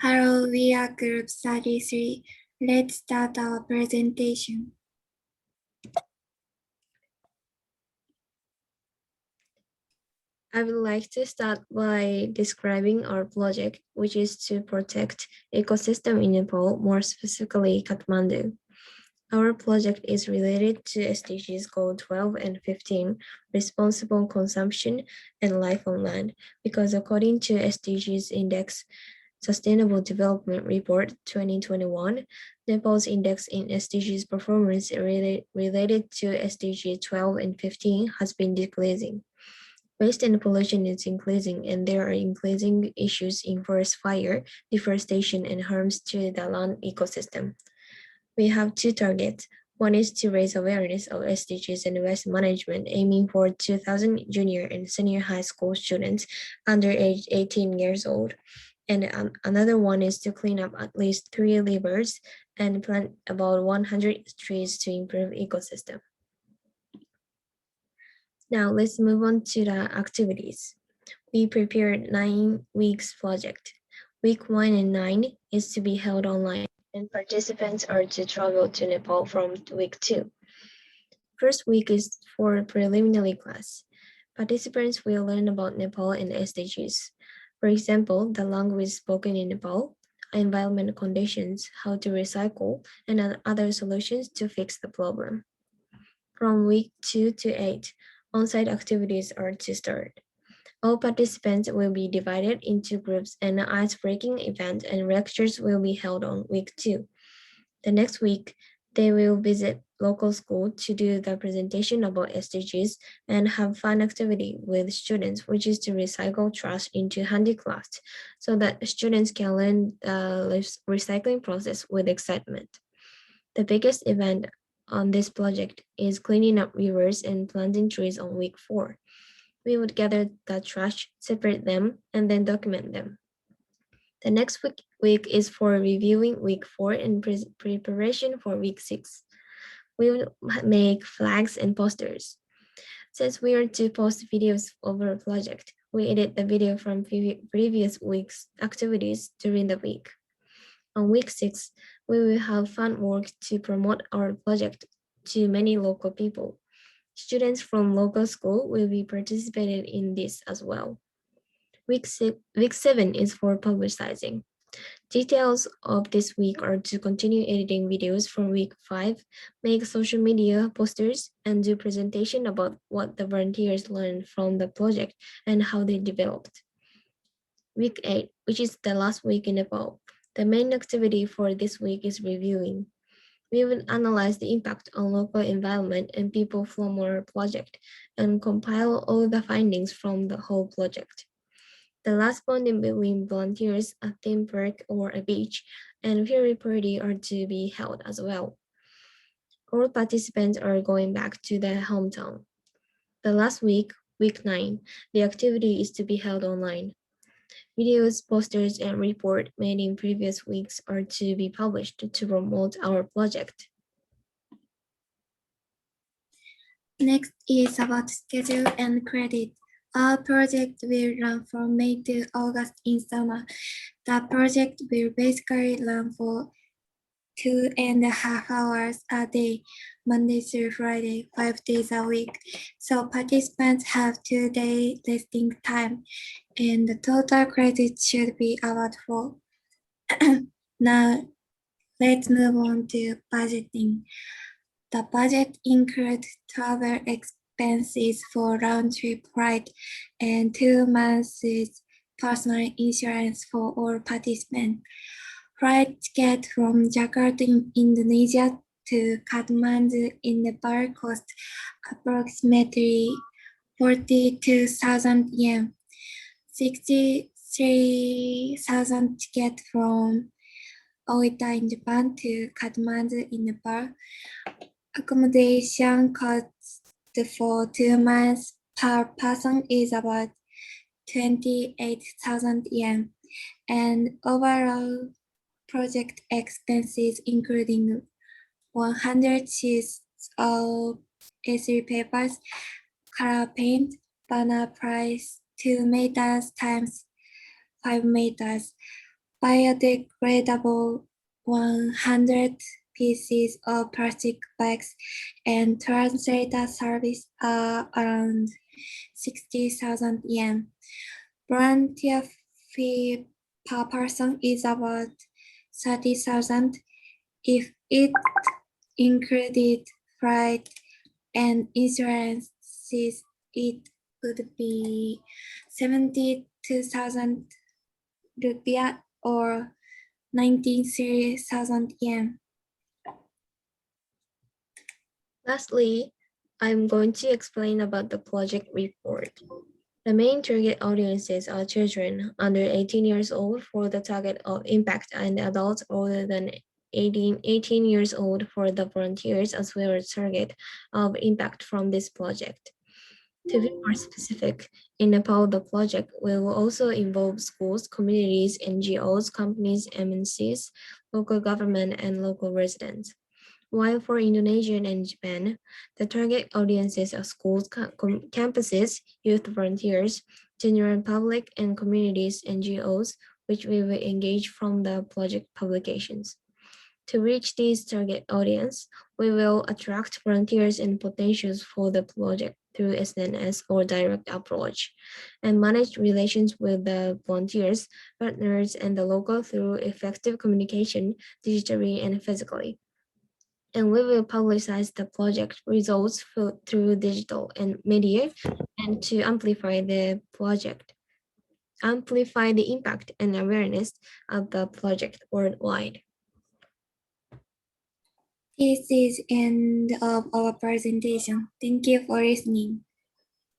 Hello, we are Group 33. Let's start our presentation. I would like to start by describing our project, which is to protect ecosystem in Nepal, more specifically Katmandhu. Our project is related to SDGs Goal 12 and 15, responsible consumption and life on land, because according to SDGs Index, Sustainable Development Report 2021, Nepal's index in SDGs performance related to SDG 12 and 15 has been decreasing. Waste and pollution is increasing, and there are increasing issues in forest fire, deforestation, and harms to the land ecosystem. We have two targets. One is to raise awareness of SDGs and waste management, aiming for 2,000 junior and senior high school students under age 18 years old. And another one is to clean up at least 3 rivers and plant about 100 trees to improve ecosystem. Now let's move on to the activities. We prepared 9 weeks project. Week 1 and 9 is to be held online, and participants are to travel to Nepal from week 2. First week is for preliminary class. Participants will learn about Nepal and SDGs. For example, the language spoken in Nepal, environment conditions, how to recycle, and other solutions to fix the problem. From week 2 to 8, on-site activities are to start. All participants will be divided into groups, and an ice-breaking event and lectures will be held on week 2. The next week, they will visit local school to do the presentation about SDGs and have fun activity with students, which is to recycle trash into handicraft, so that students can learn the recycling process with excitement. The biggest event on this project is cleaning up rivers and planting trees on week 4. We would gather the trash, separate them, and then document them. The next week is for reviewing week 4 and preparation for week 6. We will make flags and posters. Since we are to post videos of our project, we edit the video from previous week's activities during the week. On week 6, we will have fun work to promote our project to many local people. Students from local school will be participating in this as well. Week 7 is for publicizing. Details of this week are to continue editing videos from week 5, make social media posters, and do presentation about what the volunteers learned from the project and how they developed. Week 8, which is the last week in Nepal. The main activity for this week is reviewing. We will analyze the impact on local environment and people from our project and compile all the findings from the whole project. The last bonding between volunteers, a theme park or a beach, and peer party are to be held as well. All participants are going back to their hometown. The last week, week 9, the activity is to be held online. Videos, posters, and report made in previous weeks are to be published to promote our project. Next is about schedule and credit. Our project will run from May to August in summer. The project will basically run for 2.5 hours a day, Monday through Friday, 5 days a week. So participants have 2-day resting time, and the total credit should be about 4. Now, let's move on to budgeting. The budget includes travel expenses for round-trip flight and 2 months personal insurance for all participants. Flight ticket from Jakarta in Indonesia to Katmandhu in Nepal cost approximately 42,000 yen. 63,000 ticket from Oita in Japan to Katmandhu in Nepal. Accommodation cost for 2 months per person is about 28,000 yen, and overall project expenses, including 100 sheets of A3 papers, color paint, banner price 2 meters times 5 meters, biodegradable 100 pieces of plastic bags and translator service are around 60,000 yen. Volunteer fee per person is about 30,000. If it included flight and insurances, it would be 72,000 rupiah or 93,000 yen. Lastly, I'm going to explain about the project report. The main target audiences are children under 18 years old for the target of impact and adults older than 18 years old for the volunteers as well as target of impact from this project. To be more specific, in Nepal, the project will also involve schools, communities, NGOs, companies, MNCs, local government, and local residents. While for Indonesia and Japan, the target audiences are schools, campuses, youth volunteers, general public, and communities, NGOs, which we will engage from the project publications. To reach this target audience, we will attract volunteers and potentials for the project through SNS or direct approach, and manage relations with the volunteers, partners, and the local through effective communication, digitally and physically. And we will publicize the project results through digital and media and to amplify the project, amplify the impact and awareness of the project worldwide. This is end of our presentation. Thank you for listening.